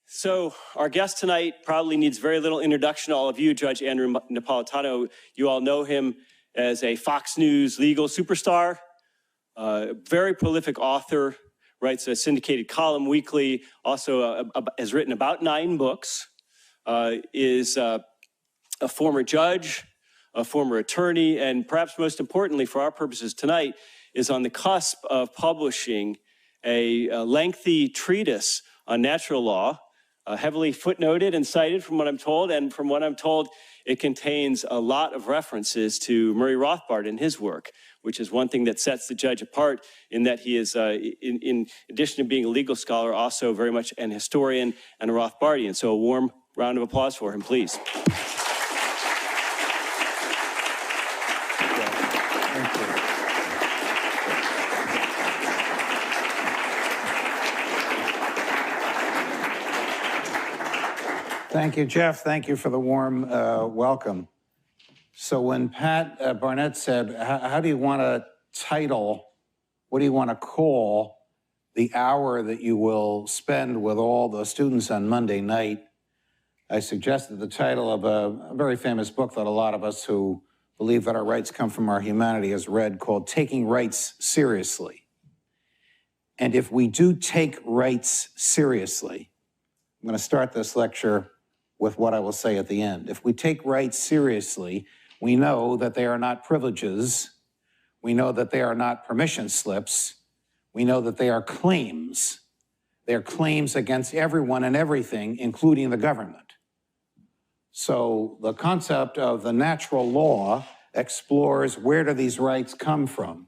So our guest tonight probably needs very little introduction to all of you, Judge Andrew Napolitano. You all know him as a Fox News legal superstar, very prolific author, writes a syndicated column weekly, also has written about 9 books, is a former judge, a former attorney, and perhaps most importantly for our purposes tonight, is on the cusp of publishing a lengthy treatise on natural law, heavily footnoted and cited from what I'm told, and from what I'm told, it contains a lot of references to Murray Rothbard and his work, which is one thing that sets the judge apart in that he is, in addition to being a legal scholar, also very much an historian and a Rothbardian. So a warm round of applause for him, please. Thank you, Jeff. Thank you for the warm welcome. So when Pat Barnett said, how do you want to title, what do you want to call the hour that you will spend with all the students on Monday night, I suggested the title of a very famous book that a lot of us who believe that our rights come from our humanity has read, called Taking Rights Seriously. And if we do take rights seriously, I'm going to start this lecture with what I will say at the end. If we take rights seriously, we know that they are not privileges. We know that they are not permission slips. We know that they are claims. They are claims against everyone and everything, including the government. So the concept of the natural law explores, where do these rights come from?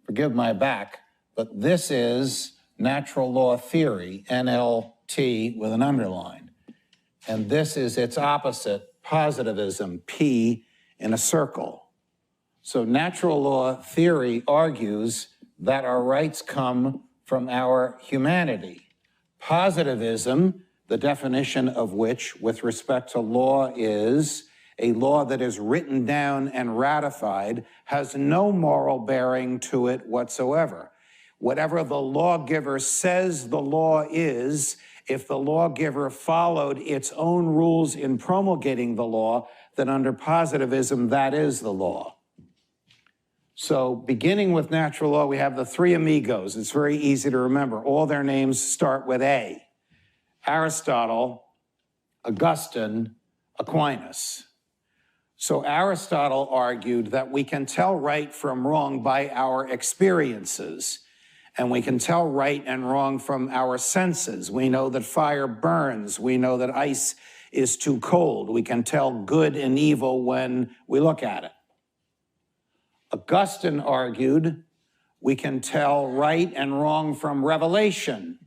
Forgive my back, but this is natural law theory, NLT with an underline. And this is its opposite, positivism, P in a circle. So natural law theory argues that our rights come from our humanity. Positivism, the definition of which with respect to law is a law that is written down and ratified, has no moral bearing to it whatsoever. Whatever the lawgiver says the law is, if the lawgiver followed its own rules in promulgating the law, then under positivism, that is the law. So beginning with natural law, we have the 3 amigos. It's very easy to remember. All their names start with A. Aristotle, Augustine, Aquinas. So Aristotle argued that we can tell right from wrong by our experiences. And we can tell right and wrong from our senses. We know that fire burns. We know that ice is too cold. We can tell good and evil when we look at it. Augustine argued we can tell right and wrong from revelation,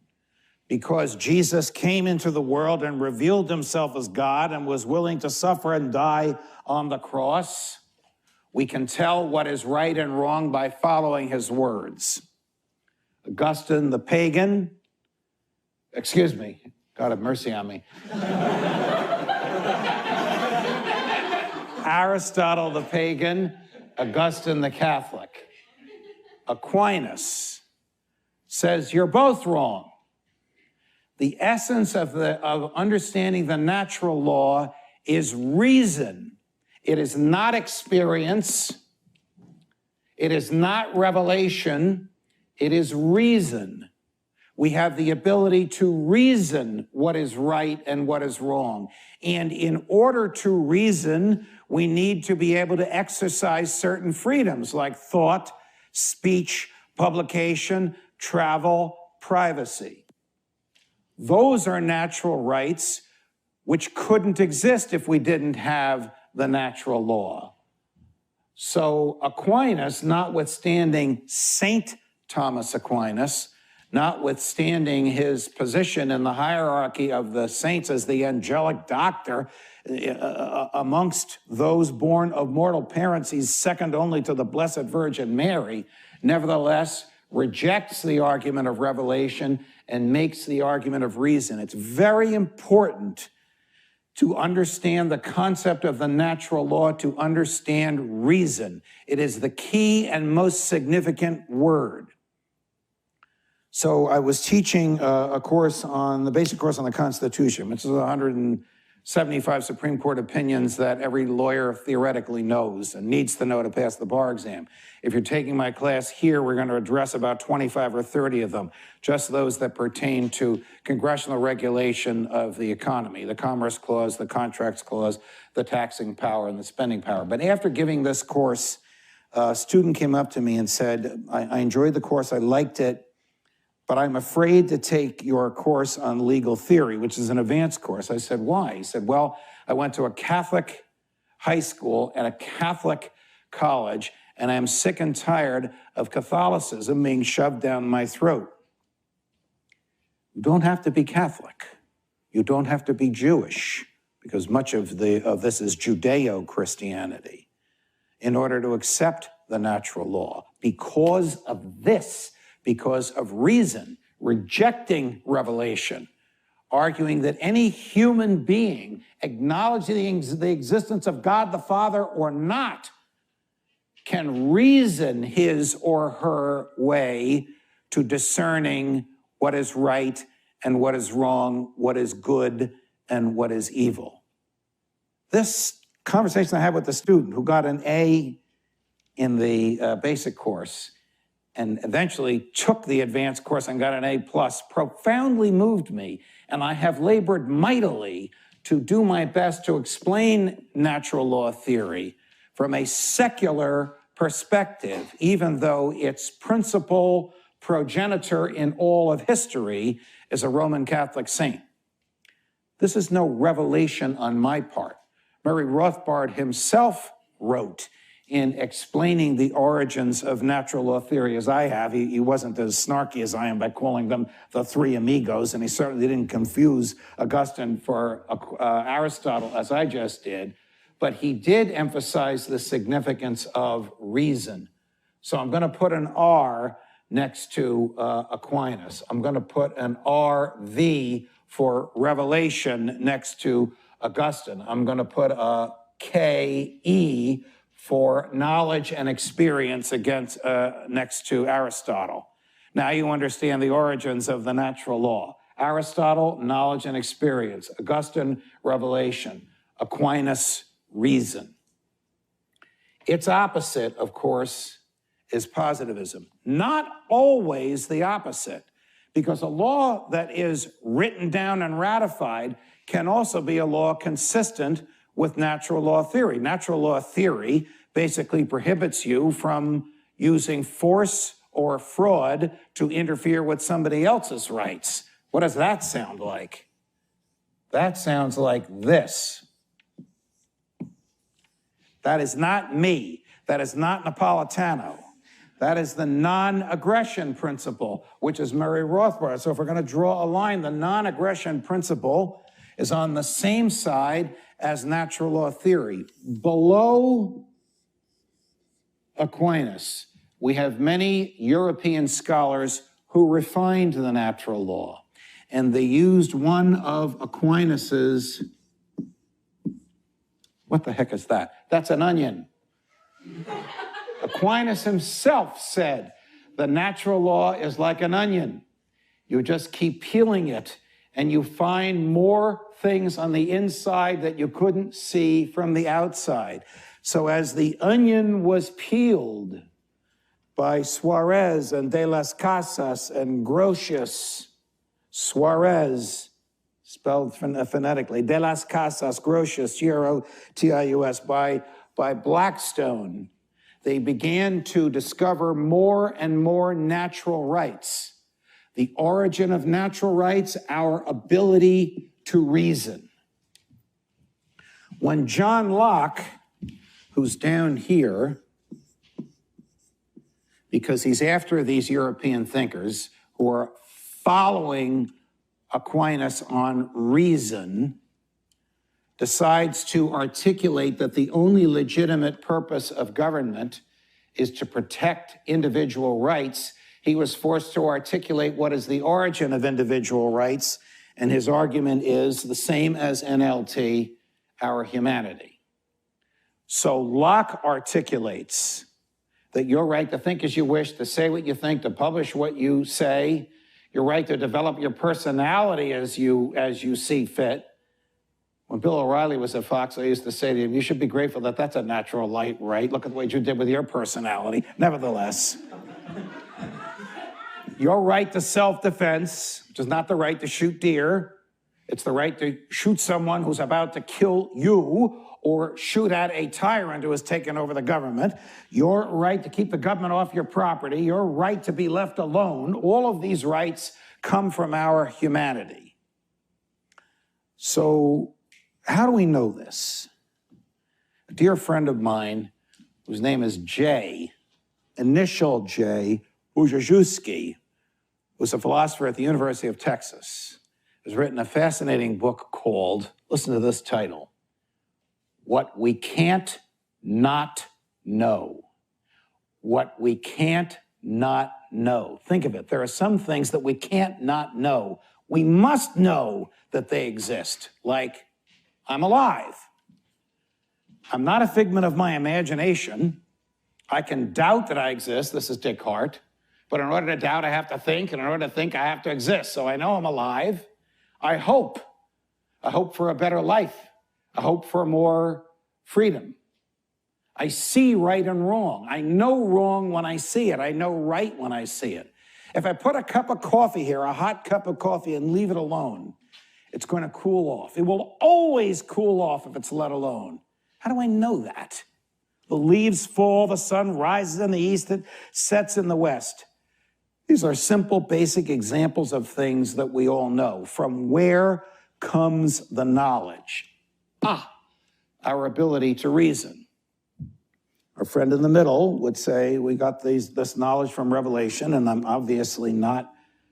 because Jesus came into the world and revealed himself as God and was willing to suffer and die on the cross. We can tell what is right and wrong by following his words. Augustine the pagan, excuse me, God have mercy on me. Aristotle the pagan, Augustine the Catholic. Aquinas says you're both wrong. The essence of understanding the natural law is reason. It is not experience. It is not revelation. It is reason. We have the ability to reason what is right and what is wrong. And in order to reason, we need to be able to exercise certain freedoms like thought, speech, publication, travel, privacy. Those are natural rights which couldn't exist if we didn't have the natural law. So Aquinas, notwithstanding Saint Thomas Aquinas, notwithstanding his position in the hierarchy of the saints as the angelic doctor, amongst those born of mortal parents, he's second only to the Blessed Virgin Mary, nevertheless rejects the argument of revelation and makes the argument of reason. It's very important to understand the concept of the natural law, to understand reason. It is the key and most significant word. So I was teaching a course on the basic course on the Constitution, which is 175 Supreme Court opinions that every lawyer theoretically knows and needs to know to pass the bar exam. If you're taking my class here, we're going to address about 25 or 30 of them, just those that pertain to congressional regulation of the economy, the Commerce Clause, the Contracts Clause, the taxing power, and the spending power. But after giving this course, a student came up to me and said, I enjoyed the course, I liked it, but I'm afraid to take your course on legal theory, which is an advanced course. I said, why? He said, well, I went to a Catholic high school and a Catholic college, and I'm sick and tired of Catholicism being shoved down my throat. You don't have to be Catholic. You don't have to be Jewish, because much of this is Judeo-Christianity, in order to accept the natural law. Because of this, because of reason, rejecting revelation, arguing that any human being, acknowledging the existence of God the Father or not, can reason his or her way to discerning what is right and what is wrong, what is good and what is evil. This conversation I had with the student who got an A in the basic course and eventually took the advanced course and got an A+, profoundly moved me. And I have labored mightily to do my best to explain natural law theory from a secular perspective, even though its principal progenitor in all of history is a Roman Catholic saint. This is no revelation on my part. Murray Rothbard himself wrote in explaining the origins of natural law theory as I have. He wasn't as snarky as I am by calling them the three amigos, and he certainly didn't confuse Augustine for Aristotle as I just did, but he did emphasize the significance of reason. So I'm going to put an R next to Aquinas. I'm going to put an RV for revelation next to Augustine. I'm going to put a KE for knowledge and experience next to Aristotle. Now you understand the origins of the natural law. Aristotle, knowledge and experience. Augustine, revelation. Aquinas, reason. Its opposite, of course, is positivism. Not always the opposite, because a law that is written down and ratified can also be a law consistent with natural law theory. Natural law theory basically prohibits you from using force or fraud to interfere with somebody else's rights. What does that sound like? That sounds like this. That is not me. That is not Napolitano. That is the non-aggression principle, which is Murray Rothbard. So if we're going to draw a line, the non-aggression principle is on the same side as natural law theory. Below Aquinas, we have many European scholars who refined the natural law, and they used one of Aquinas's, what the heck is that? That's an onion. Aquinas himself said, the natural law is like an onion. You just keep peeling it, and you find more things on the inside that you couldn't see from the outside. So as the onion was peeled by Suarez and De las Casas and Grotius, Suarez, spelled phonetically, De las Casas, Grotius, G-R-O-T-I-U-S, by Blackstone, they began to discover more and more natural rights. The origin of natural rights, our ability to reason. When John Locke, who's down here, because he's after these European thinkers who are following Aquinas on reason, decides to articulate that the only legitimate purpose of government is to protect individual rights, he was forced to articulate what is the origin of individual rights, and his argument is the same as NLT, our humanity. So Locke articulates that your right to think as you wish, to say what you think, to publish what you say, your right to develop your personality as you see fit. When Bill O'Reilly was at Fox, I used to say to him, you should be grateful that that's a natural right? Look at what you did with your personality. Nevertheless, your right to self-defense, which is not the right to shoot deer, it's the right to shoot someone who's about to kill you or shoot at a tyrant who has taken over the government, your right to keep the government off your property, your right to be left alone, all of these rights come from our humanity. So how do we know this? A dear friend of mine, whose name is J, initial J, Ujajuski, who's a philosopher at the University of Texas, has written a fascinating book called, listen to this title, What We Can't Not Know. What we can't not know. Think of it. There are some things that we can't not know. We must know that they exist, like I'm alive. I'm not a figment of my imagination. I can doubt that I exist. This is Descartes. But in order to doubt, I have to think. And in order to think, I have to exist. So I know I'm alive. I hope. I hope for a better life. I hope for more freedom. I see right and wrong. I know wrong when I see it. I know right when I see it. If I put a cup of coffee here, a hot cup of coffee, and leave it alone, it's going to cool off. It will always cool off if it's let alone. How do I know that? The leaves fall, the sun rises in the east, it sets in the west. These are simple, basic examples of things that we all know. From where comes the knowledge? Our ability to reason. Our friend in the middle would say, we got this knowledge from Revelation, and I'm obviously not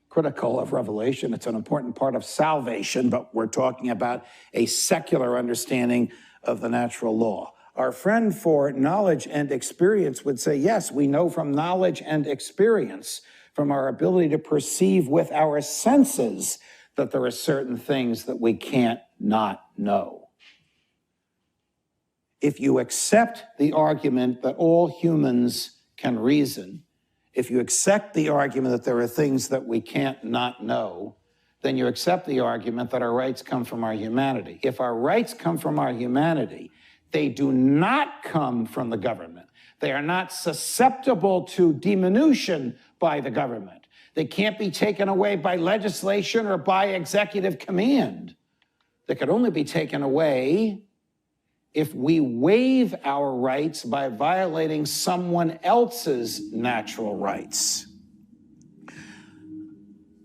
critical of Revelation. It's an important part of salvation, but we're talking about a secular understanding of the natural law. Our friend for knowledge and experience would say, yes, we know from knowledge and experience, from our ability to perceive with our senses, that there are certain things that we can't not know. If you accept the argument that all humans can reason, if you accept the argument that there are things that we can't not know, then you accept the argument that our rights come from our humanity. If our rights come from our humanity, they do not come from the government. They are not susceptible to diminution by the government. They can't be taken away by legislation or by executive command. They could only be taken away if we waive our rights by violating someone else's natural rights.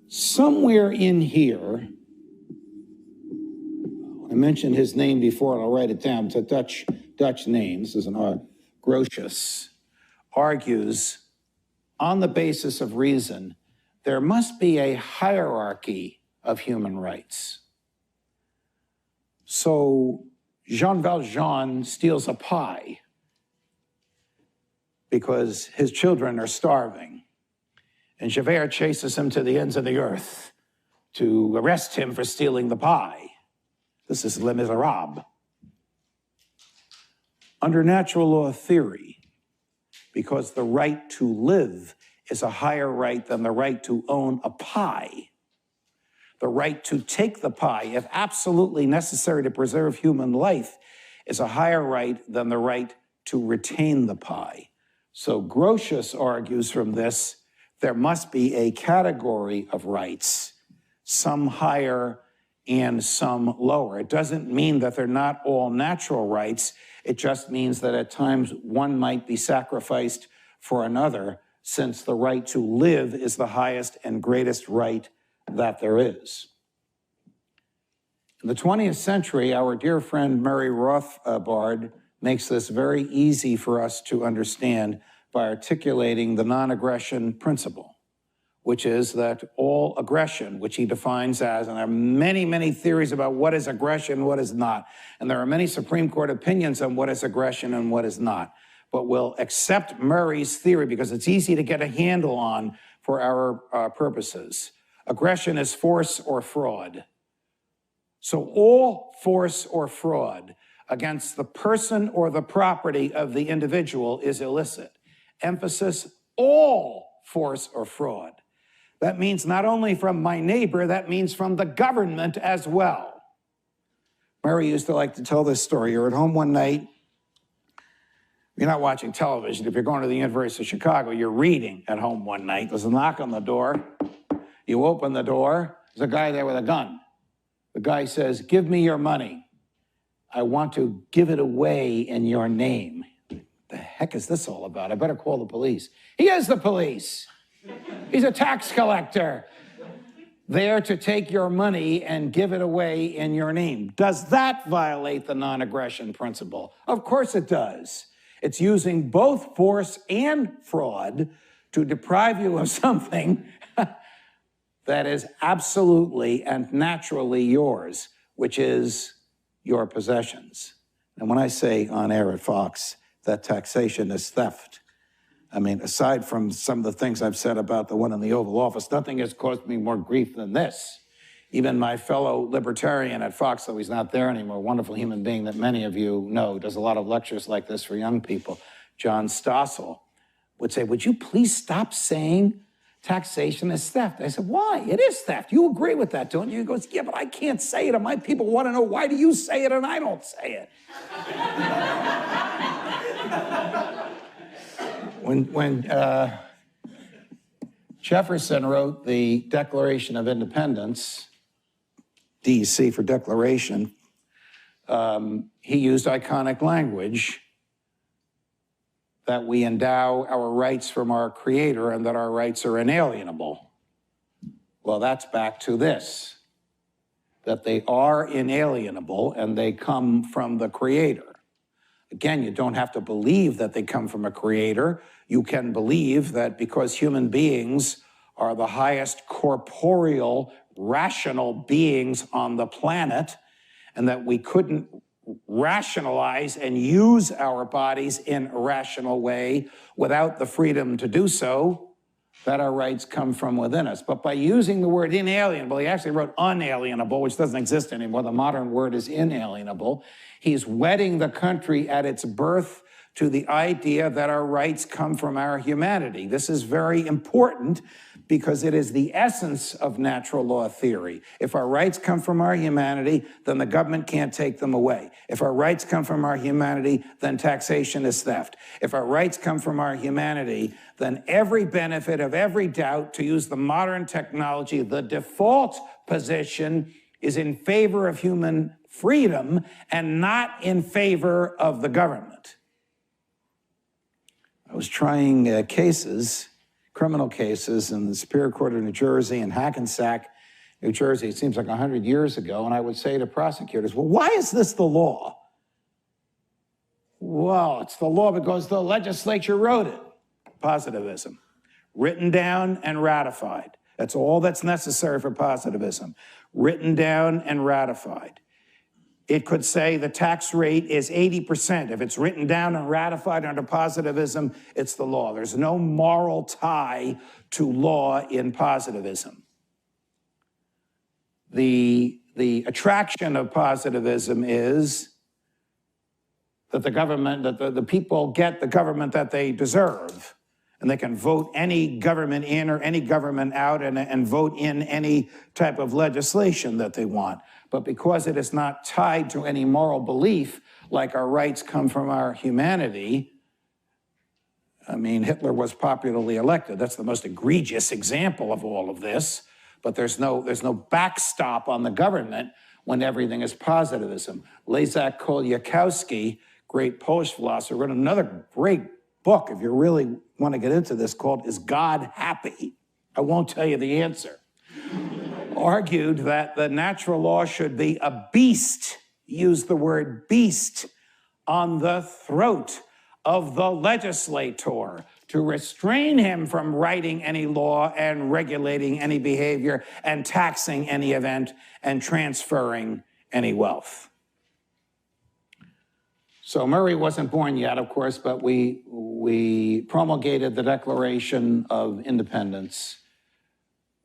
Somewhere in here, I mentioned his name before, and I'll write it down. It's a Dutch name. This is an Grotius, argues on the basis of reason, there must be a hierarchy of human rights. So Jean Valjean steals a pie because his children are starving. And Javert chases him to the ends of the earth to arrest him for stealing the pie. This is Les Miserables. Under natural law theory, because the right to live is a higher right than the right to own a pie, the right to take the pie, if absolutely necessary to preserve human life, is a higher right than the right to retain the pie. So Grotius argues from this, there must be a category of rights, some higher and some lower. It doesn't mean that they're not all natural rights. It just means that at times one might be sacrificed for another, since the right to live is the highest and greatest right that there is. In the 20th century, our dear friend Murray Rothbard makes this very easy for us to understand by articulating the non-aggression principle, which is that all aggression, which he defines as, and there are many, many theories about what is aggression, what is not, and there are many Supreme Court opinions on what is aggression and what is not, but we'll accept Murray's theory because it's easy to get a handle on for our purposes. Aggression is force or fraud. So all force or fraud against the person or the property of the individual is illicit. Emphasis, all force or fraud That means not only from my neighbor, that means from the government as well. Murray used to like to tell this story. You're at home one night. You're not watching television. If you're going to the University of Chicago, you're reading at home one night. There's a knock on the door. You open the door. There's a guy there with a gun. The guy says, "Give me your money. I want to give it away in your name." The heck is this all about? I better call the police. He is the police. He's a tax collector there to take your money and give it away in your name. Does that violate the non-aggression principle? Of course it does. It's using both force and fraud to deprive you of something that is absolutely and naturally yours, which is your possessions. And when I say on air at Fox that taxation is theft, I mean, aside from some of the things I've said about the one in the Oval Office, nothing has caused me more grief than this. Even my fellow libertarian at Fox, though he's not there anymore, a wonderful human being that many of you know, does a lot of lectures like this for young people, John Stossel, would say, "Would you please stop saying taxation is theft?" I said, "Why? It is theft. You agree with that, don't you?" He goes, "Yeah, but I can't say it, and my people want to know, why do you say it and I don't say it?" When Jefferson wrote the Declaration of Independence, DEC for Declaration, he used iconic language that we endow our rights from our Creator and that our rights are inalienable. Well, that's back to this, that they are inalienable and they come from the Creator. Again, you don't have to believe that they come from a Creator. You can believe that because human beings are the highest corporeal, rational beings on the planet, and that we couldn't rationalize and use our bodies in a rational way without the freedom to do so, that our rights come from within us. But by using the word inalienable, he actually wrote unalienable, which doesn't exist anymore. The modern word is inalienable. He's wedding the country at its birth to the idea that our rights come from our humanity. This is very important because it is the essence of natural law theory. If our rights come from our humanity, then the government can't take them away. If our rights come from our humanity, then taxation is theft. If our rights come from our humanity, then every benefit of every doubt, to use the modern technology, the default position is in favor of human freedom and not in favor of the government. I was trying cases, criminal cases, in the Superior Court of New Jersey and Hackensack, New Jersey. It seems like 100 years ago. And I would say to prosecutors, "Well, why is this the law?" "Well, it's the law because the legislature wrote it." Positivism. Written down and ratified. That's all that's necessary for positivism. Written down and ratified. It could say the tax rate is 80%. If it's written down and ratified under positivism, it's the law. There's no moral tie to law in positivism. The attraction of positivism is that the government, that the people get the government that they deserve. And they can vote any government in or any government out and vote in any type of legislation that they want. But because it is not tied to any moral belief, like our rights come from our humanity, I mean, Hitler was popularly elected. That's the most egregious example of all of this. But there's no backstop on the government when everything is positivism. Leszek Kolakowski, great Polish philosopher, wrote another great book, if you really want to get into this, called "Is God Happy?" I won't tell you the answer. Argued that the natural law should be a beast, used the word beast, on the throat of the legislator to restrain him from writing any law and regulating any behavior and taxing any event and transferring any wealth. So Murray wasn't born yet, of course, but we promulgated the Declaration of Independence.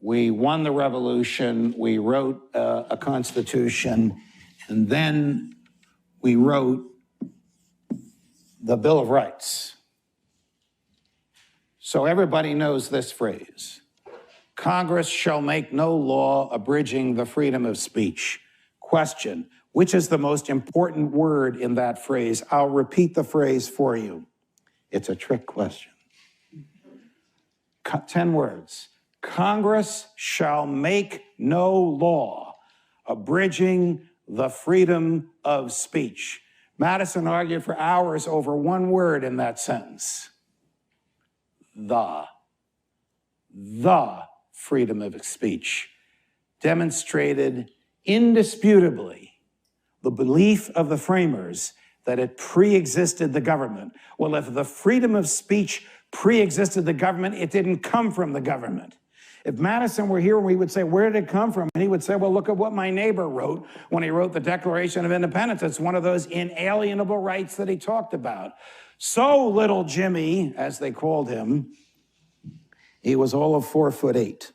We won the revolution. We wrote a constitution, and then we wrote the Bill of Rights. So everybody knows this phrase. Congress shall make no law abridging the freedom of speech. Question, which is the most important word in that phrase? I'll repeat the phrase for you. It's a trick question. 10 words. Congress shall make no law abridging the freedom of speech. Madison argued for hours over one word in that sentence. The freedom of speech demonstrated indisputably the belief of the framers that it pre-existed the government. Well, if the freedom of speech pre-existed the government, it didn't come from the government. If Madison were here, we would say, where did it come from? And he would say, well, look at what my neighbor wrote when he wrote the Declaration of Independence. It's one of those inalienable rights that he talked about. So little Jimmy, as they called him, he was all of 4'8".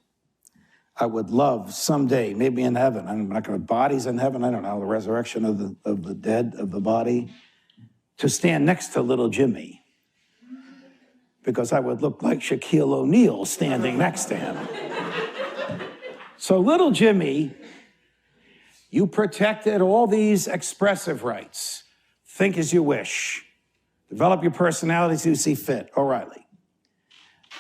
I would love someday, maybe in heaven, I'm not going to, bodies in heaven, I don't know, the resurrection of the dead, of the body, to stand next to little Jimmy, because I would look like Shaquille O'Neal standing next to him. So little Jimmy, you protected all these expressive rights. Think as you wish. Develop your personality as you see fit. O'Reilly.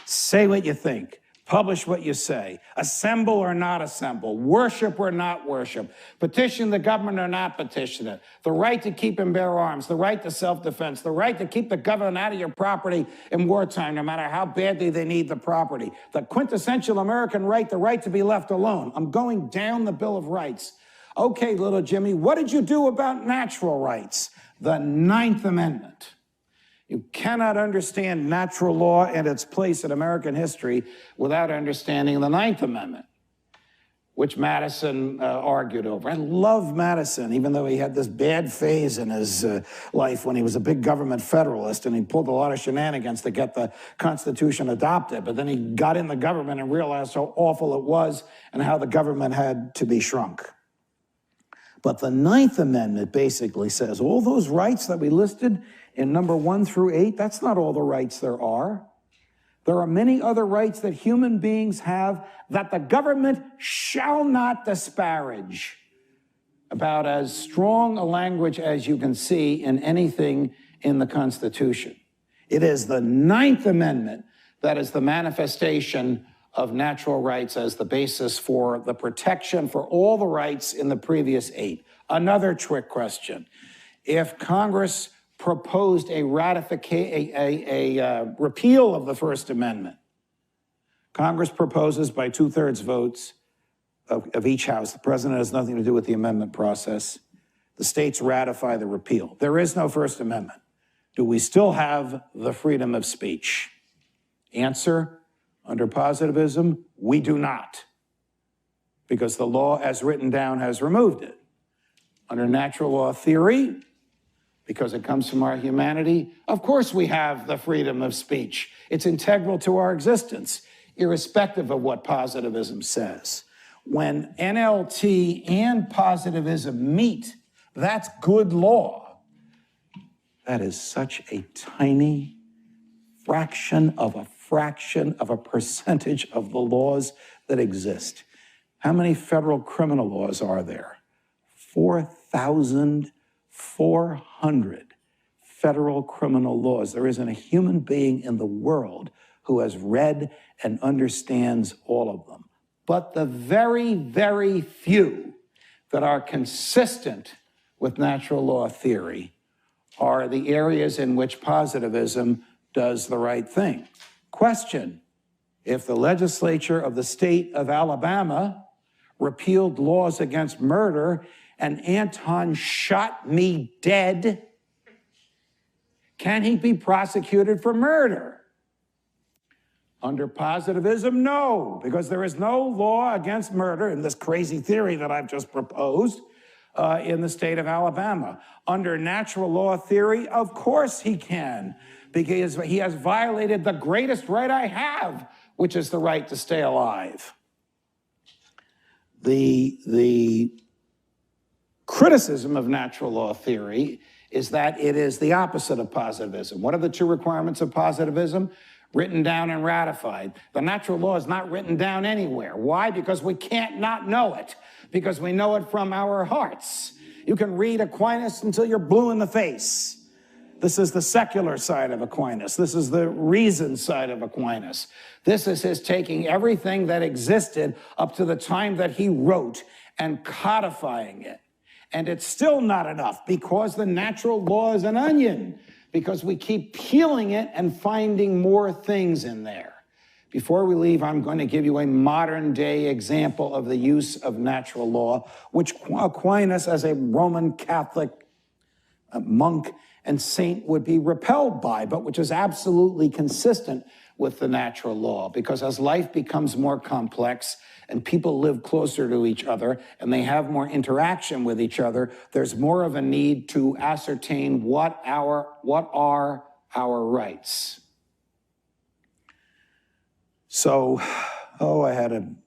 Say what you think. Publish what you say. Assemble or not assemble. Worship or not worship. Petition the government or not petition it. The right to keep and bear arms. The right to self-defense. The right to keep the government out of your property in wartime, no matter how badly they need the property. The quintessential American right, the right to be left alone. I'm going down the Bill of Rights. Okay, little Jimmy, what did you do about natural rights? The 9th Amendment. You cannot understand natural law and its place in American history without understanding the 9th Amendment, which Madison argued over. I love Madison, even though he had this bad phase in his life when he was a big government federalist and he pulled a lot of shenanigans to get the Constitution adopted. But then he got in the government and realized how awful it was and how the government had to be shrunk. But the 9th Amendment basically says all those rights that we listed in number 1 through 8, that's not all the rights there are. There are many other rights that human beings have that the government shall not disparage. About as strong a language as you can see in anything in the Constitution. It is the 9th Amendment that is the manifestation of natural rights as the basis for the protection for all the rights in the previous 8. Another trick question. If Congress proposed a repeal of the First Amendment, Congress proposes by 2/3 votes of each house. The president has nothing to do with the amendment process. The states ratify the repeal. There is no First Amendment. Do we still have the freedom of speech? Answer, under positivism, we do not, because the law as written down has removed it. Under natural law theory, because it comes from our humanity, of course we have the freedom of speech. It's integral to our existence, irrespective of what positivism says. When NLT and positivism meet, that's good law. That is such a tiny fraction of a percentage of the laws that exist. How many federal criminal laws are there? 4,400 federal criminal laws. There isn't a human being in the world who has read and understands all of them. But the very, very few that are consistent with natural law theory are the areas in which positivism does the right thing. Question, if the legislature of the state of Alabama repealed laws against murder and Anton shot me dead, can he be prosecuted for murder? Under positivism, no, because there is no law against murder in this crazy theory that I've just proposed in the state of Alabama. Under natural law theory, of course he can, because he has violated the greatest right I have, which is the right to stay alive. The criticism of natural law theory is that it is the opposite of positivism. What are the two requirements of positivism? written down and ratified. The natural law is not written down anywhere. Why? Because we can't not know it, because we know it from our hearts. You can read Aquinas until you're blue in the face. This is the secular side of Aquinas. This is the reason side of Aquinas. This is his taking everything that existed up to the time that he wrote and codifying it. And it's still not enough, because the natural law is an onion, because we keep peeling it and finding more things in there. Before we leave, I'm going to give you a modern day example of the use of natural law, which Aquinas, as a Roman Catholic monk and saint, would be repelled by, but which is absolutely consistent with the natural law. Because as life becomes more complex and people live closer to each other and they have more interaction with each other, there's more of a need to ascertain what are our rights. So, I had an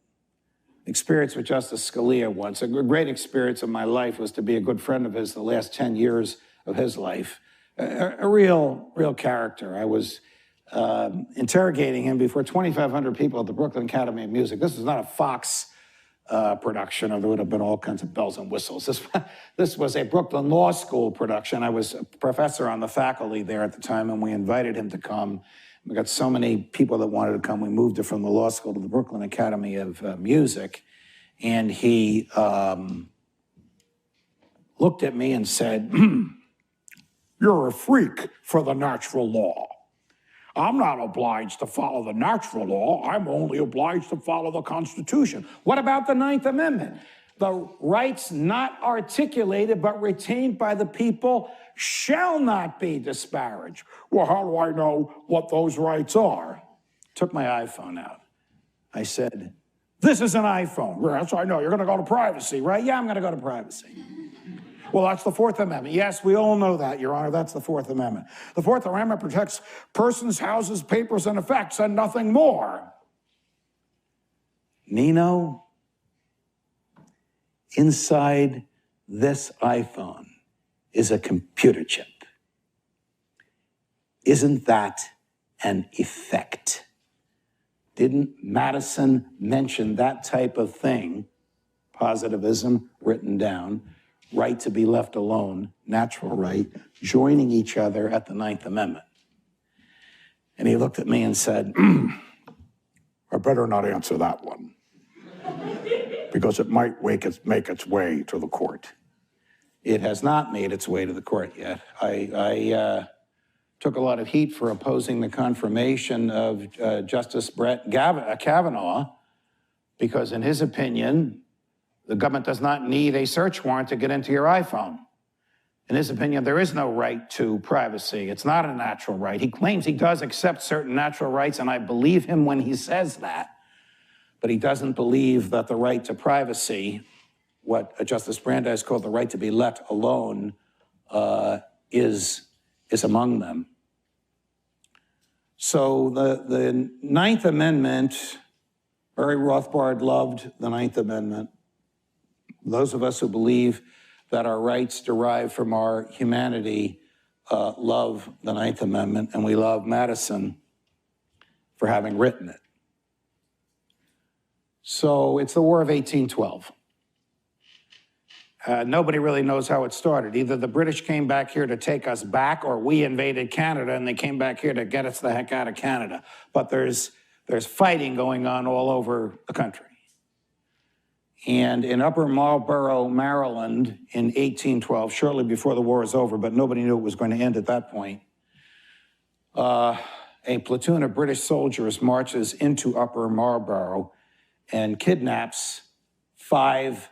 experience with Justice Scalia once. A great experience of my life was to be a good friend of his the last 10 years of his life. A real character. I was interrogating him before 2,500 people at the Brooklyn Academy of Music. This was not a Fox production, or there would have been all kinds of bells and whistles. This was a Brooklyn Law School production. I was a professor on the faculty there at the time, and we invited him to come. We got so many people that wanted to come, we moved it from the law school to the Brooklyn Academy of Music. And he looked at me and said, "You're a freak for the natural law. I'm not obliged to follow the natural law. I'm only obliged to follow the Constitution. What about the Ninth Amendment? The rights not articulated but retained by the people shall not be disparaged." Well, how do I know what those rights are? Took my iPhone out. I said, "This is an iPhone." "Yes, I know. You're going to go to privacy, right?" "Yeah, I'm going to go to privacy." "Well, that's the Fourth Amendment." "Yes, we all know that, Your Honor. That's the Fourth Amendment. The Fourth Amendment protects persons, houses, papers, and effects, and nothing more." Nino, inside this iPhone is a computer chip. Isn't that an effect? Didn't Madison mention that type of thing? Positivism written down, right to be left alone, natural right, joining each other at the Ninth Amendment. And he looked at me and said, "I better not answer that one, because it might make its way to the court." It has not made its way to the court yet. I took a lot of heat for opposing the confirmation of Justice Brett Kavanaugh, because in his opinion, the government does not need a search warrant to get into your iPhone. In his opinion, there is no right to privacy. It's not a natural right. He claims he does accept certain natural rights, and I believe him when he says that. But he doesn't believe that the right to privacy, what Justice Brandeis called the right to be let alone, is among them. So the Ninth Amendment, Murray Rothbard loved the Ninth Amendment. Those of us who believe that our rights derive from our humanity love the Ninth Amendment, and we love Madison for having written it. So it's the War of 1812. Nobody really knows how it started. Either the British came back here to take us back, or we invaded Canada and they came back here to get us the heck out of Canada. But there's fighting going on all over the country. And in Upper Marlboro, Maryland, in 1812, shortly before the war was over, but nobody knew it was going to end at that point, a platoon of British soldiers marches into Upper Marlboro and kidnaps 5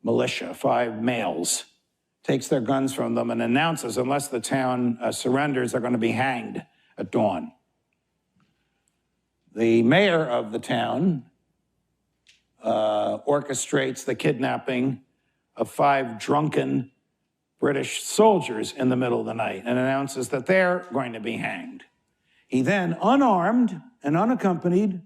militia, 5 males, takes their guns from them and announces, unless the town surrenders, they're going to be hanged at dawn. The mayor of the town orchestrates the kidnapping of 5 drunken British soldiers in the middle of the night and announces that they're going to be hanged. He then, unarmed and unaccompanied,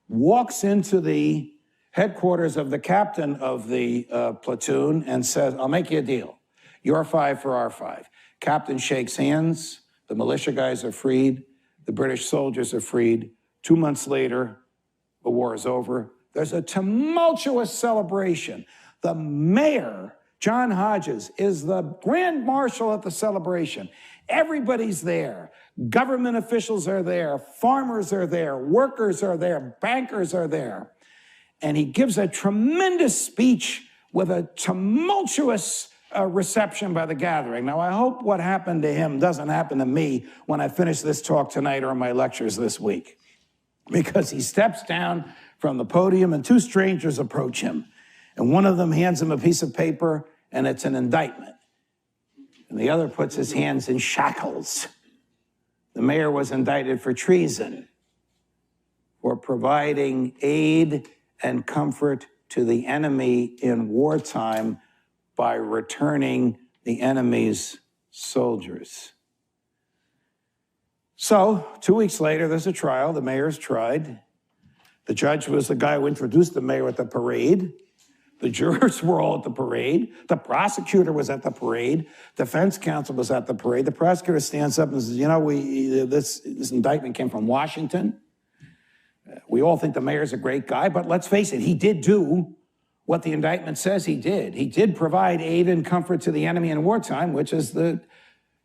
walks into the headquarters of the captain of the platoon and says, "I'll make you a deal. Your 5 for our 5. Captain shakes hands. The militia guys are freed. The British soldiers are freed. 2 months later, the war is over. There's a tumultuous celebration. The mayor, John Hodges, is the grand marshal at the celebration. Everybody's there. Government officials are there. Farmers are there. Workers are there. Bankers are there. And he gives a tremendous speech with a tumultuous reception by the gathering. Now, I hope what happened to him doesn't happen to me when I finish this talk tonight or my lectures this week. Because he steps down from the podium and two strangers approach him. And one of them hands him a piece of paper, and it's an indictment. And the other puts his hands in shackles. The mayor was indicted for treason, for providing aid and comfort to the enemy in wartime by returning the enemy's soldiers. So, 2 weeks later, there's a trial. The mayor's tried. The judge was the guy who introduced the mayor at the parade. The jurors were all at the parade. The prosecutor was at the parade. Defense counsel was at the parade. The prosecutor stands up and says, you know, this indictment came from Washington. We all think the mayor's a great guy, but let's face it, he did do what the indictment says he did. He did provide aid and comfort to the enemy in wartime, which is the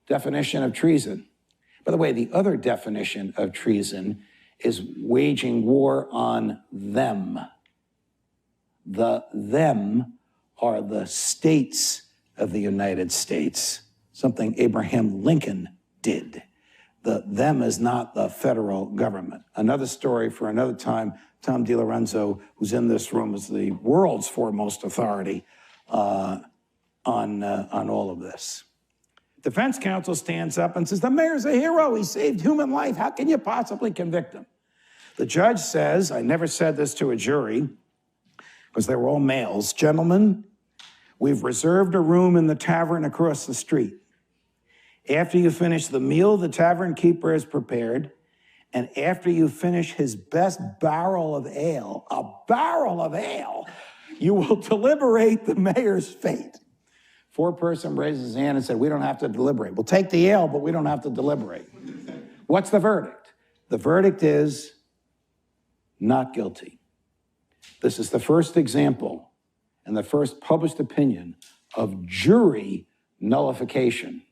definition of treason. By the way, the other definition of treason is waging war on them. The them are the states of the United States, something Abraham Lincoln did. The them is not the federal government. Another story for another time. Tom DiLorenzo, who's in this room, is the world's foremost authority on all of this. Defense counsel stands up and says, the mayor's a hero. He saved human life. How can you possibly convict him? The judge says, I never said this to a jury because they were all males. Gentlemen, we've reserved a room in the tavern across the street. After you finish the meal the tavern keeper has prepared, and after you finish his best barrel of ale, a barrel of ale, you will deliberate the mayor's fate. Four-person raises his hand and said, we don't have to deliberate. We'll take the ale, but we don't have to deliberate. What's the verdict? The verdict is not guilty. This is the first example and the first published opinion of jury nullification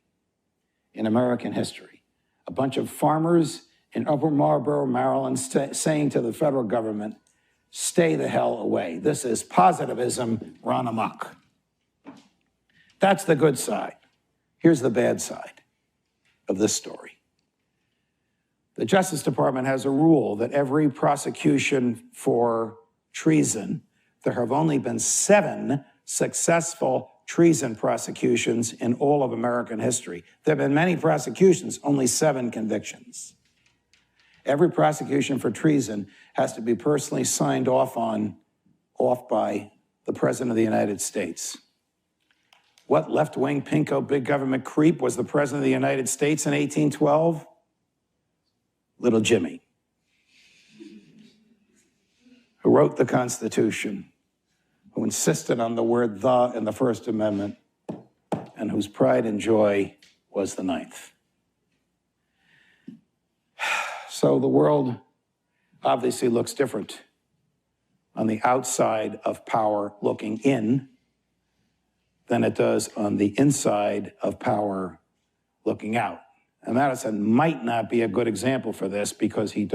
in American history. A bunch of farmers in Upper Marlboro, Maryland, saying to the federal government, stay the hell away. This is positivism run amok. That's the good side. Here's the bad side of this story. The Justice Department has a rule that every prosecution for treason, there have only been 7 successful treason prosecutions in all of American history. There have been many prosecutions, only 7 convictions. Every prosecution for treason has to be personally signed off by the President of the United States. What left-wing pinko big government creep was the President of the United States in 1812? Little Jimmy, who wrote the Constitution, who insisted on the word the in the First Amendment, and whose pride and joy was the 9th. So the world obviously looks different on the outside of power looking in than it does on the inside of power looking out. And Madison might not be a good example for this because he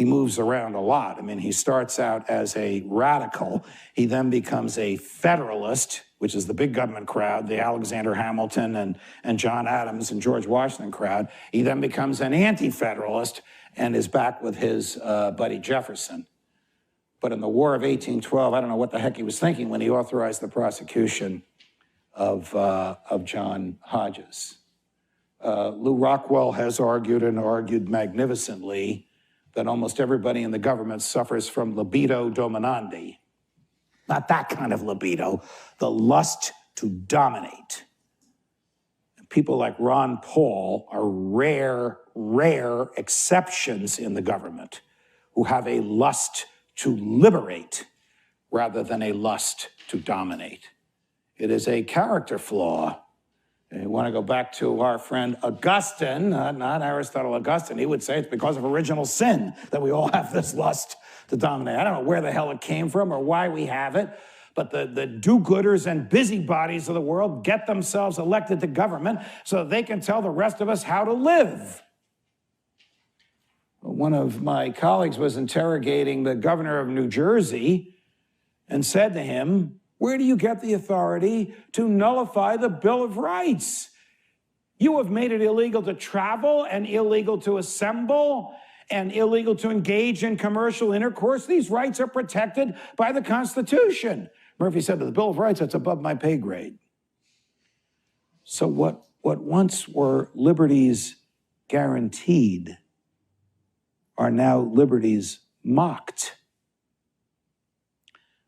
moves around a lot. I mean, he starts out as a radical. He then becomes a federalist, which is the big government crowd, the Alexander Hamilton and John Adams and George Washington crowd. He then becomes an anti-federalist and is back with his buddy Jefferson. But in the War of 1812, I don't know what the heck he was thinking when he authorized the prosecution of John Hodges. Lou Rockwell has argued magnificently that almost everybody in the government suffers from libido dominandi. Not that kind of libido, the lust to dominate. And people like Ron Paul are rare exceptions in the government who have a lust to liberate rather than a lust to dominate. It is a character flaw You want to go back to our friend Augustine, not Aristotle, Augustine. He would say it's because of original sin that we all have this lust to dominate. I don't know where the hell it came from or why we have it, but the do-gooders and busybodies of the world get themselves elected to government so they can tell the rest of us how to live. One of my colleagues was interrogating the governor of New Jersey and said to him, where do you get the authority to nullify the Bill of Rights? You have made it illegal to travel and illegal to assemble and illegal to engage in commercial intercourse. These rights are protected by the Constitution. Murphy said to the Bill of Rights, that's above my pay grade. So what once were liberties guaranteed are now liberties mocked.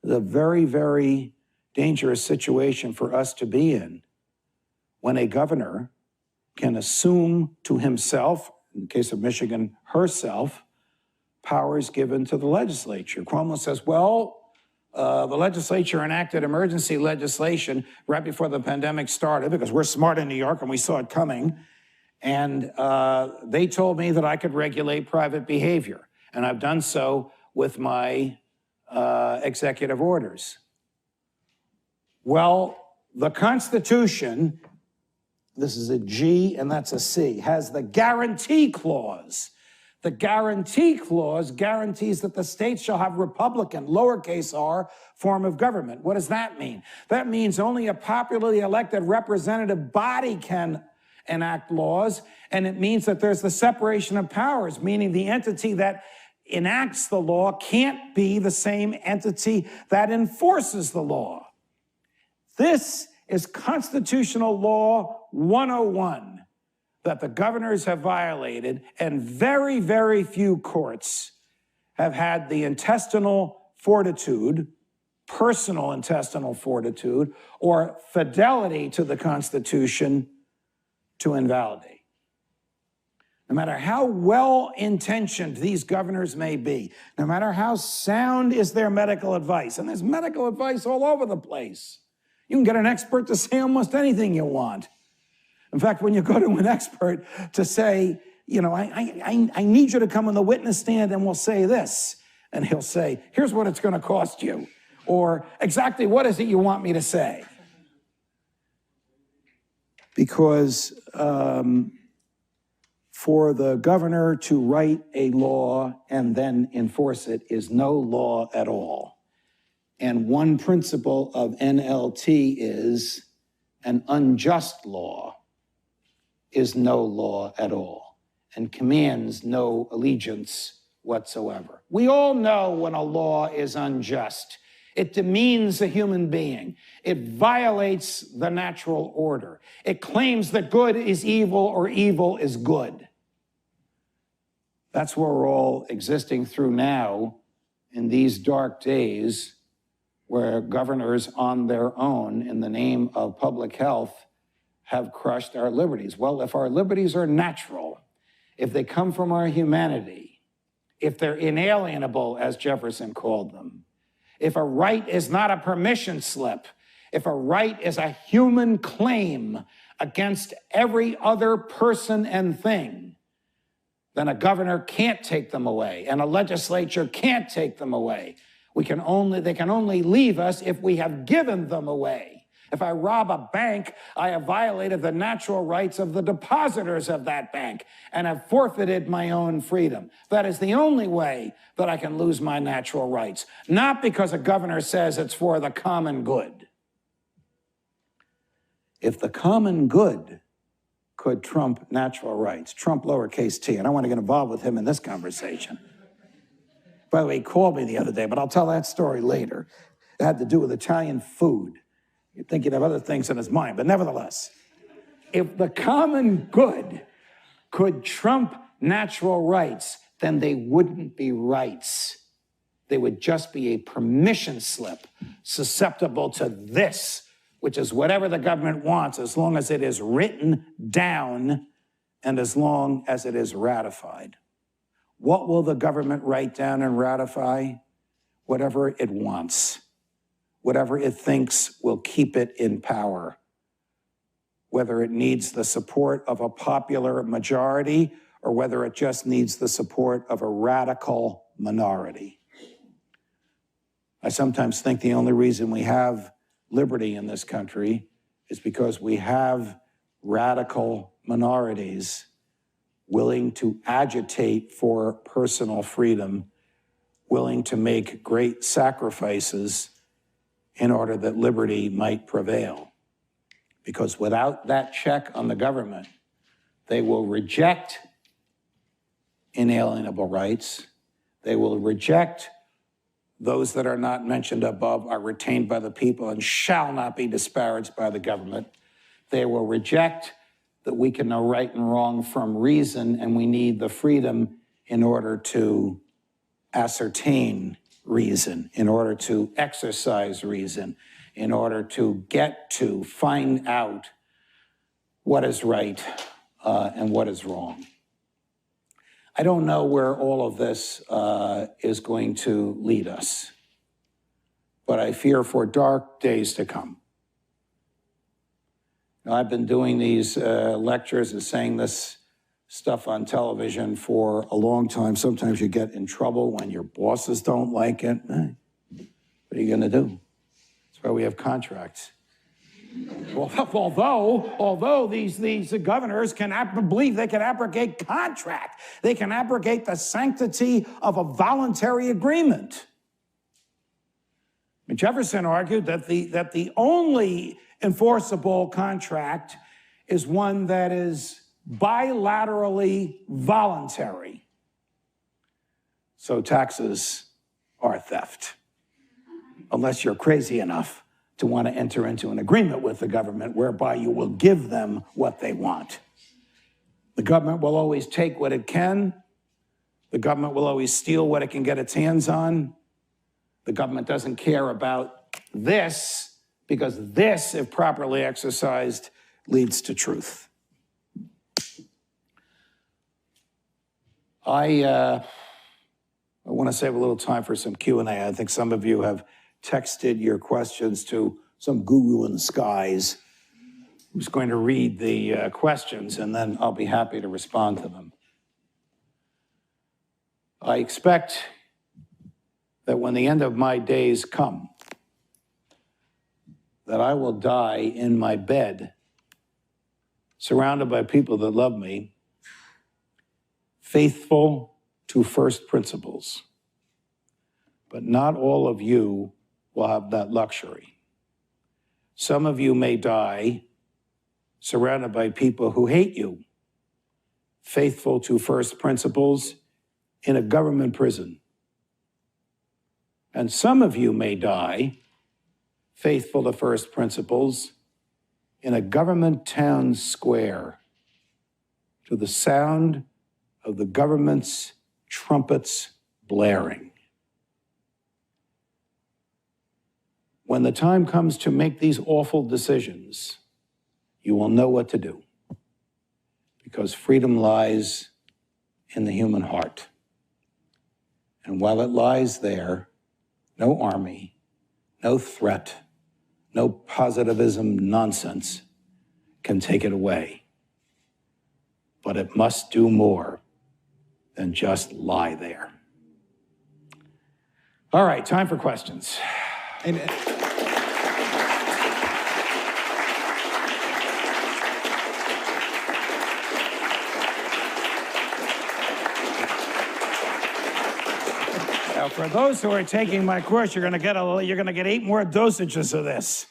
The very, very dangerous situation for us to be in when a governor can assume to himself, in the case of Michigan, herself, powers given to the legislature. Cuomo says, well, the legislature enacted emergency legislation right before the pandemic started because we're smart in New York and we saw it coming. And they told me that I could regulate private behavior. And I've done so with my executive orders. Well, the Constitution, this is a G and that's a C, has the guarantee clause. The guarantee clause guarantees that the states shall have Republican, lowercase r, form of government. What does that mean? That means only a popularly elected representative body can enact laws, and it means that there's the separation of powers, meaning the entity that enacts the law can't be the same entity that enforces the law. This is constitutional law 101 that the governors have violated, and very, very few courts have had the intestinal fortitude, personal intestinal fortitude, or fidelity to the Constitution to invalidate. No matter how well-intentioned these governors may be, no matter how sound is their medical advice, and there's medical advice all over the place. You can get an expert to say almost anything you want. In fact, when you go to an expert to say, you know, I need you to come on the witness stand and we'll say this, and he'll say, here's what it's going to cost you, or exactly what is it you want me to say? Because for the governor to write a law and then enforce it is no law at all. And one principle of NLT is an unjust law is no law at all and commands no allegiance whatsoever. We all know when a law is unjust. It demeans a human being. It violates the natural order. It claims that good is evil or evil is good. That's where we're all existing through now in these dark days where governors on their own in the name of public health have crushed our liberties. Well, if our liberties are natural, if they come from our humanity, if they're inalienable, as Jefferson called them, if a right is not a permission slip, if a right is a human claim against every other person and thing, then a governor can't take them away and a legislature can't take them away. They can only leave us if we have given them away. If I rob a bank, I have violated the natural rights of the depositors of that bank and have forfeited my own freedom. That is the only way that I can lose my natural rights, not because a governor says it's for the common good. If the common good could trump natural rights, Trump lowercase t, and I want to get involved with him in this conversation. By the way, he called me the other day, but I'll tell that story later. It had to do with Italian food. You'd think he'd have other things in his mind, but nevertheless, if the common good could trump natural rights, then they wouldn't be rights. They would just be a permission slip susceptible to this, which is whatever the government wants, as long as it is written down and as long as it is ratified. What will the government write down and ratify? Whatever it wants. Whatever it thinks will keep it in power. whether it needs the support of a popular majority or whether it just needs the support of a radical minority. I sometimes think the only reason we have liberty in this country is because we have radical minorities willing to agitate for personal freedom, willing to make great sacrifices in order that liberty might prevail. Because without that check on the government, they will reject inalienable rights. They will reject those that are not mentioned above are retained by the people and shall not be disparaged by the government. They will reject that we can know right and wrong from reason, and we need the freedom in order to ascertain reason, in order to exercise reason, in order to get to find out what is right and what is wrong. I don't know where all of this is going to lead us, but I fear for dark days to come. Now, I've been doing these lectures and saying this stuff on television for a long time. Sometimes you get in trouble when your bosses don't like it. What are you going to do? That's why we have contracts. Well, although these governors can believe they can abrogate contract, they can abrogate the sanctity of a voluntary agreement. Jefferson argued that the only enforceable contract is one that is bilaterally voluntary. So taxes are theft, unless you're crazy enough to want to enter into an agreement with the government whereby you will give them what they want. The government will always take what it can. The government will always steal what it can get its hands on. The government doesn't care about this, because this, if properly exercised, leads to truth. I want to save a little time for some Q&A. I think some of you have texted your questions to some guru in the skies who's going to read the questions, and then I'll be happy to respond to them. I expect that when the end of my days come, that I will die in my bed, surrounded by people that love me, faithful to first principles. But not all of you will have that luxury. Some of you may die surrounded by people who hate you, faithful to first principles in a government prison. And some of you may die faithful to first principles in a government town square to the sound of the government's trumpets blaring. When the time comes to make these awful decisions, you will know what to do, because freedom lies in the human heart. And while it lies there, no army, no threat, no positivism nonsense can take it away. But it must do more than just lie there. All right, time for questions. And, Now, for those who are taking my course, you're going to get 8 more dosages of this.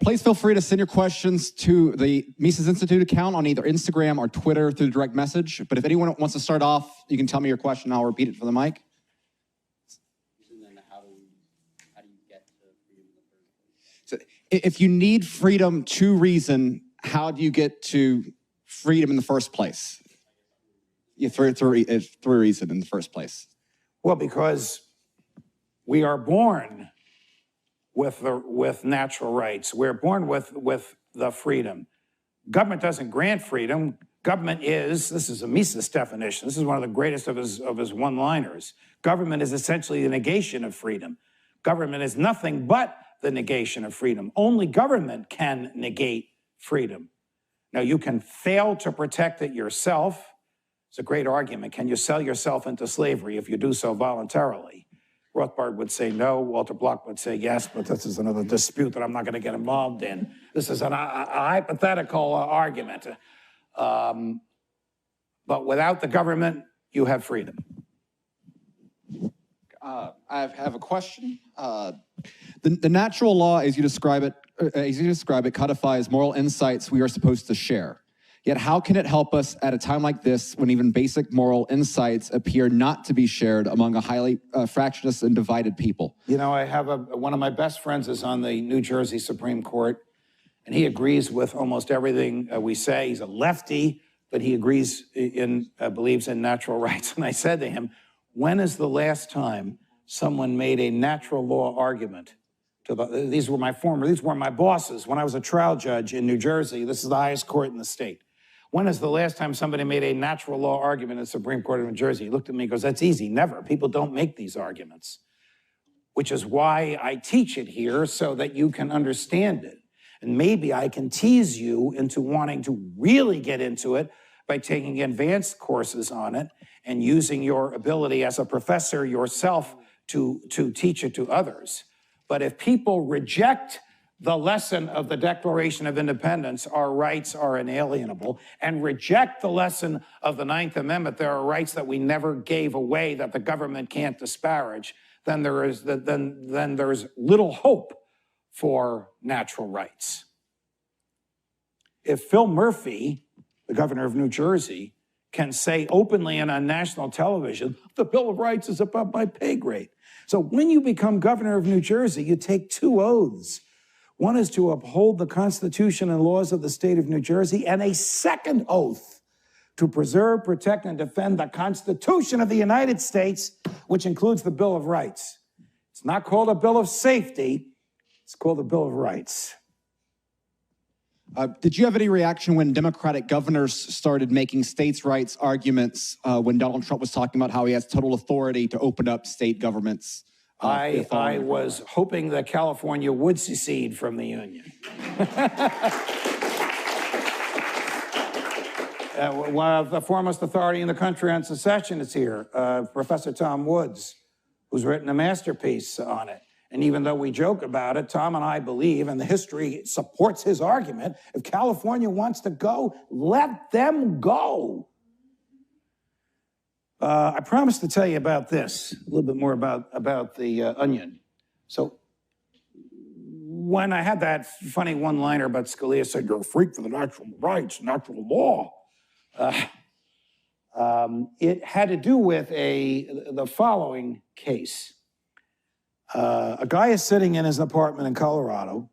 please feel free to send your questions to the Mises Institute account on either Instagram or Twitter through direct message. But if anyone wants to start off, you can tell me your question. I'll repeat it for the mic. How do you get to freedom in the first place? So if you need freedom to reason, how do you get to freedom in the first place? Yeah, through reason in the first place. Well, because we are born with natural rights. We're born with the freedom. Government doesn't grant freedom. Government is, this is a Mises definition, this is one of the greatest of his one-liners. Government is essentially the negation of freedom. Government is nothing but the negation of freedom. Only government can negate freedom. Now, you can fail to protect it yourself. It's a great argument. Can you sell yourself into slavery if you do so voluntarily? Rothbard would say no. Walter Block would say yes, but this is another dispute that I'm not going to get involved in. This is a hypothetical argument. But without the government, you have freedom. I have a question. The natural law, as you describe it, codifies moral insights we are supposed to share. Yet how can it help us at a time like this when even basic moral insights appear not to be shared among a highly fractious and divided people? You know, I have one of my best friends is on the New Jersey Supreme Court, and he agrees with almost everything we say. He's a lefty, but he agrees believes in natural rights. And I said to him, when is the last time someone made a natural law argument? These were my bosses when I was a trial judge in New Jersey. This is the highest court in the state. When is the last time somebody made a natural law argument in the Supreme Court of New Jersey? He looked at me and goes, that's easy, never. People don't make these arguments, which is why I teach it here so that you can understand it. And maybe I can tease you into wanting to really get into it by taking advanced courses on it and using your ability as a professor yourself to teach it to others. But if people reject the lesson of the Declaration of Independence, our rights are inalienable, and reject the lesson of the Ninth Amendment, there are rights that we never gave away that the government can't disparage, then there's little hope for natural rights. If Phil Murphy, the governor of New Jersey, can say openly and on national television, the Bill of Rights is above my pay grade. So when you become governor of New Jersey, you take two oaths. One is to uphold the Constitution and laws of the state of New Jersey, and a second oath to preserve, protect, and defend the Constitution of the United States, which includes the Bill of Rights. It's not called a Bill of Safety, it's called a Bill of Rights. Did you have any reaction when Democratic governors started making states' rights arguments when Donald Trump was talking about how he has total authority to open up state governments? I was hoping that California would secede from the Union. One of the foremost authority in the country on secession is here, Professor Tom Woods, who's written a masterpiece on it. And even though we joke about it, Tom and I believe, and the history supports his argument, if California wants to go, let them go. I promised to tell you about this, a little bit more about the onion. So when I had that funny one-liner about Scalia said, you're a freak for the natural rights, natural law, it had to do with the following case. A guy is sitting in his apartment in Colorado.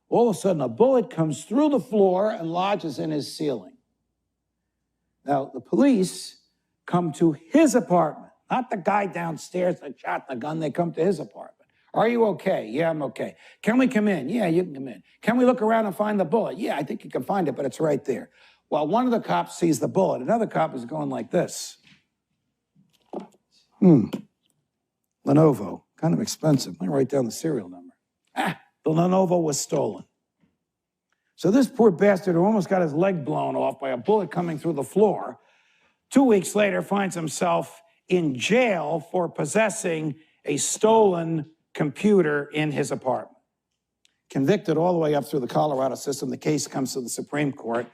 All of a sudden, a bullet comes through the floor and lodges in his ceiling. Now, the police come to his apartment, not the guy downstairs that shot the gun. They come to his apartment. Are you okay? Yeah, I'm okay. Can we come in? Yeah, you can come in. Can we look around and find the bullet? Yeah, I think you can find it, but it's right there. Well, one of the cops sees the bullet. Another cop is going like this. Lenovo, kind of expensive. Let me write down the serial number. The Lenovo was stolen. So this poor bastard who almost got his leg blown off by a bullet coming through the floor, 2 weeks later finds himself in jail for possessing a stolen computer in his apartment. Convicted all the way up through the Colorado system, the case comes to the Supreme Court.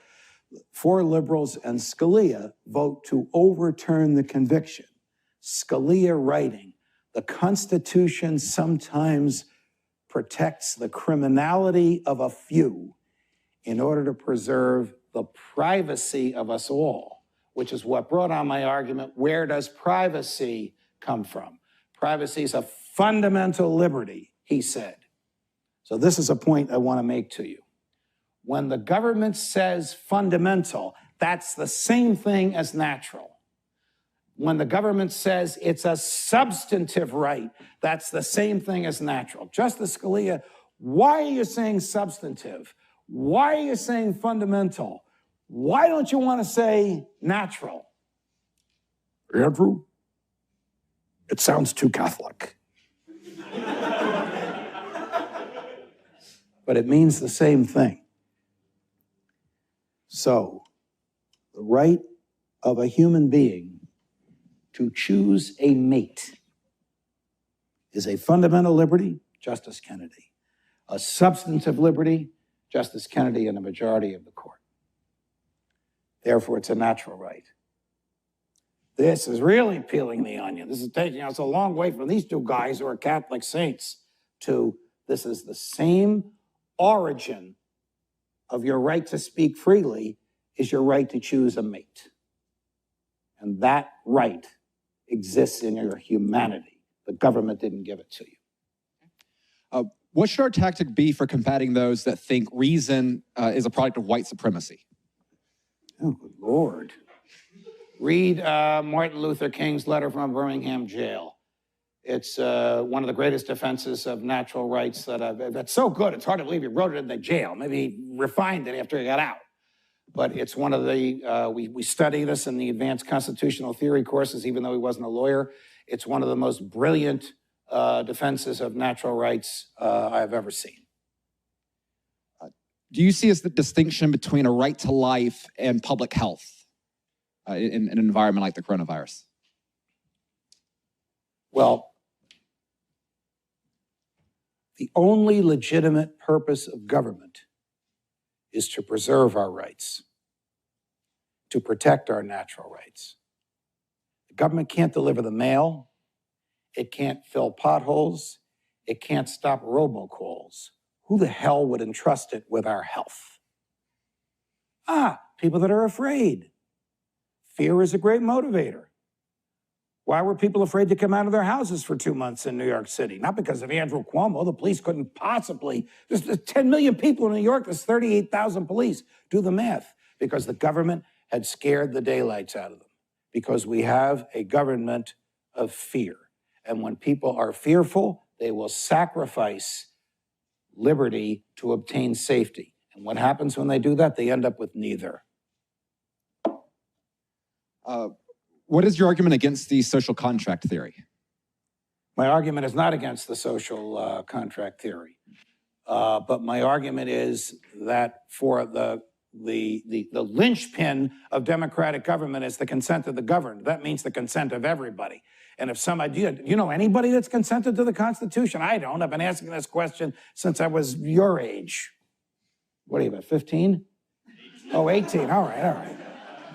4 liberals and Scalia vote to overturn the conviction. Scalia writing, the Constitution sometimes protects the criminality of a few in order to preserve the privacy of us all, which is what brought on my argument, where does privacy come from? Privacy is a fundamental liberty, he said. So this is a point I want to make to you. When the government says fundamental, that's the same thing as natural. When the government says it's a substantive right, that's the same thing as natural. Justice Scalia, why are you saying substantive? Why are you saying fundamental? Why don't you want to say natural? Andrew, it sounds too Catholic. But it means the same thing. So, the right of a human being to choose a mate is a fundamental liberty, Justice Kennedy. A substantive liberty, Justice Kennedy and a majority of the court. Therefore, it's a natural right. This is really peeling the onion. This is taking us a long way from these two guys who are Catholic saints to this is the same origin of your right to speak freely is your right to choose a mate. And that right exists in your humanity. The government didn't give it to you. What should our tactic be for combating those that think reason is a product of white supremacy? Oh, good Lord. Read Martin Luther King's letter from a Birmingham jail. It's one of the greatest defenses of natural rights that's so good, it's hard to believe he wrote it in the jail. Maybe he refined it after he got out. But it's one of the, we study this in the advanced constitutional theory courses, even though he wasn't a lawyer. It's one of the most brilliant defenses of natural rights I've ever seen. Do you see as the distinction between a right to life and public health in an environment like the coronavirus? Well, the only legitimate purpose of government is to preserve our rights, to protect our natural rights. The government can't deliver the mail. It can't fill potholes. It can't stop robocalls. Who the hell would entrust it with our health? People that are afraid. Fear is a great motivator. Why were people afraid to come out of their houses for 2 months in New York City? Not because of Andrew Cuomo. The police couldn't possibly. There's 10 million people in New York. There's 38,000 police. Do the math. Because the government had scared the daylights out of them. Because we have a government of fear. And when people are fearful, they will sacrifice liberty to obtain safety. And what happens when they do that? They end up with neither. What is your argument against the social contract theory? My argument is not against the social contract theory, but my argument is that for the linchpin of democratic government is the consent of the governed. That means the consent of everybody. And if somebody, do you know anybody that's consented to the Constitution? I don't. I've been asking this question since I was your age. What are you, about 15? 18. Oh, 18. All right.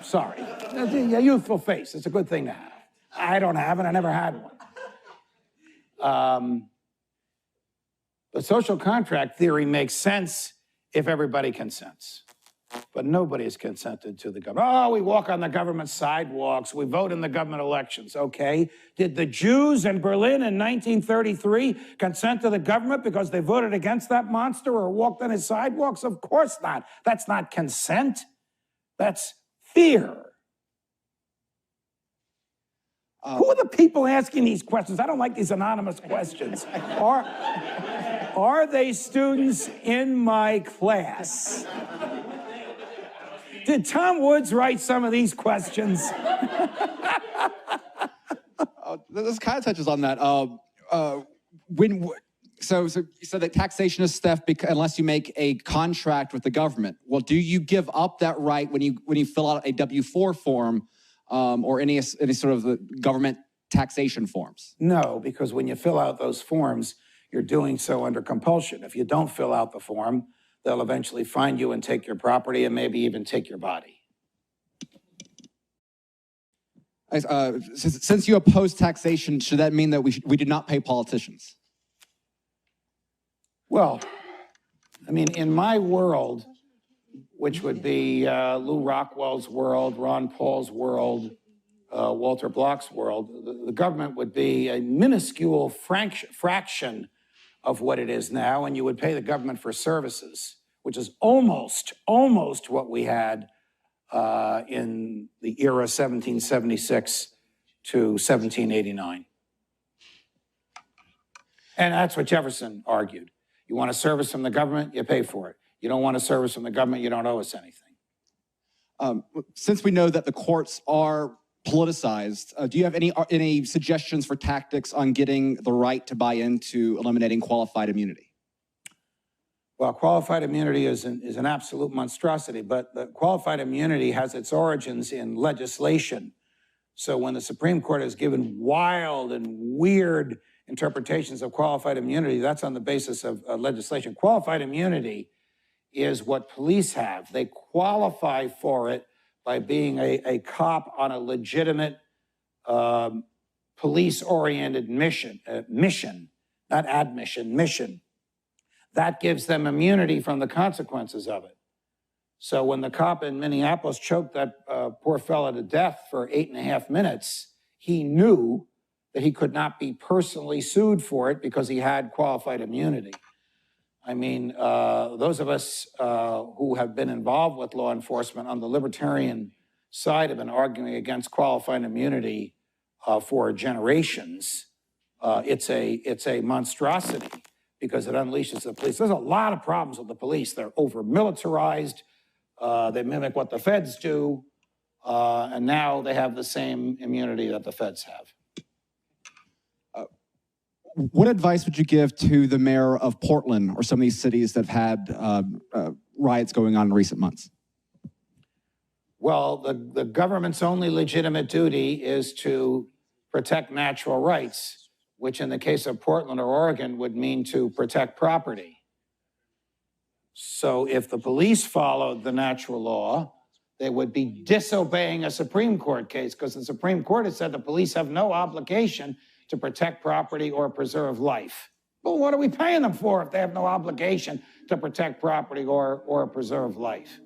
Sorry. A youthful face. It's a good thing to have. I don't have it. I never had one. The social contract theory makes sense if everybody consents. But nobody has consented to the government. Oh, we walk on the government sidewalks. We vote in the government elections. Okay. Did the Jews in Berlin in 1933 consent to the government because they voted against that monster or walked on his sidewalks? Of course not. That's not consent. That's fear. Who are the people asking these questions? I don't like these anonymous questions. Are they students in my class? Did Tom Woods write some of these questions? This kind of touches on that. So you said that taxation is theft unless you make a contract with the government. Well, do you give up that right when you fill out a W-4 form or any sort of the government taxation forms? No, because when you fill out those forms, you're doing so under compulsion. If you don't fill out the form, they'll eventually find you and take your property and maybe even take your body. Since you oppose taxation, should that mean that we do not pay politicians? Well, I mean, in my world, which would be Lou Rockwell's world, Ron Paul's world, Walter Block's world, the government would be a minuscule fraction of what it is now, and you would pay the government for services, which is almost what we had in the era 1776 to 1789. And that's what Jefferson argued. You want a service from the government, you pay for it. You don't want a service from the government, you don't owe us anything. Since we know that the courts are politicized, do you have any suggestions for tactics on getting the right to buy into eliminating qualified immunity? Well, qualified immunity is an absolute monstrosity, but the qualified immunity has its origins in legislation. So when the Supreme Court has given wild and weird interpretations of qualified immunity, that's on the basis of legislation. Qualified immunity is what police have. They qualify for it by being a cop on a legitimate police-oriented mission, not admission, mission. That gives them immunity from the consequences of it. So when the cop in Minneapolis choked that poor fella to death for 8.5 minutes, he knew that he could not be personally sued for it because he had qualified immunity. I mean, those of us who have been involved with law enforcement on the libertarian side have been arguing against qualified immunity for generations. It's a monstrosity because it unleashes the police. There's a lot of problems with the police. They're over-militarized. They mimic what the feds do. And now they have the same immunity that the feds have. What advice would you give to the mayor of Portland or some of these cities that have had riots going on in recent months? Well, the government's only legitimate duty is to protect natural rights, which in the case of Portland or Oregon would mean to protect property. So if the police followed the natural law, they would be disobeying a Supreme Court case because the Supreme Court has said the police have no obligation to protect property or preserve life. Well, what are we paying them for if they have no obligation to protect property or preserve life?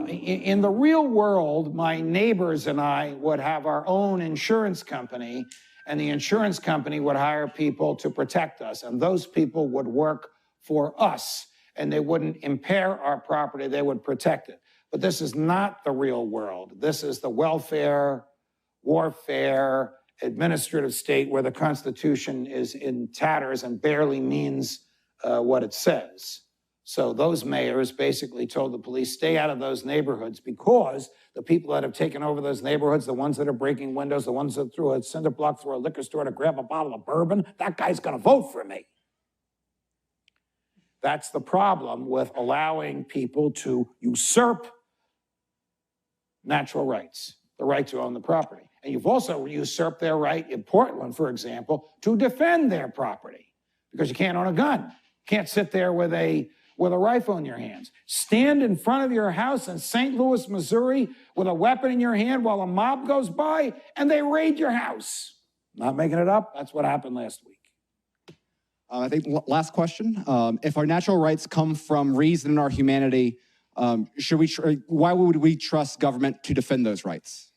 In the real world, my neighbors and I would have our own insurance company, and the insurance company would hire people to protect us, and those people would work for us, and they wouldn't impair our property, they would protect it. But this is not the real world. This is the welfare, warfare, administrative state where the Constitution is in tatters and barely means what it says. So those mayors basically told the police, stay out of those neighborhoods because the people that have taken over those neighborhoods, the ones that are breaking windows, the ones that threw a cinder block through a liquor store to grab a bottle of bourbon, that guy's going to vote for me. That's the problem with allowing people to usurp natural rights, the right to own the property. And you've also usurped their right in Portland, for example, to defend their property because you can't own a gun. You can't sit there with a rifle in your hands. Stand in front of your house in St. Louis, Missouri with a weapon in your hand while a mob goes by and they raid your house. Not making it up. That's what happened last week. I think last question. If our natural rights come from reason and our humanity, why would we trust government to defend those rights?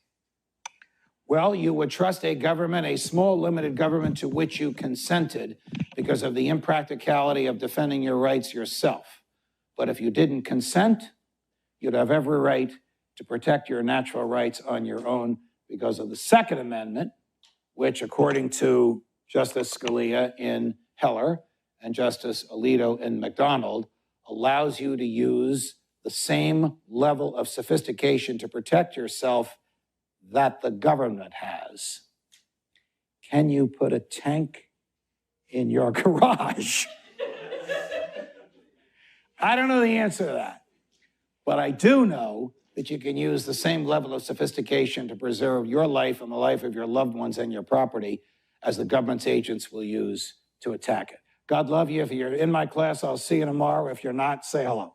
Well, you would trust a government, a small, limited government to which you consented because of the impracticality of defending your rights yourself. But if you didn't consent, you'd have every right to protect your natural rights on your own because of the Second Amendment, which, according to Justice Scalia in Heller and Justice Alito in McDonald, allows you to use the same level of sophistication to protect yourself that the government has. Can you put a tank in your garage? I don't know the answer to that, but I do know that you can use the same level of sophistication to preserve your life and the life of your loved ones and your property as the government's agents will use to attack it. God love you. If you're in my class, I'll see you tomorrow. If you're not, say hello.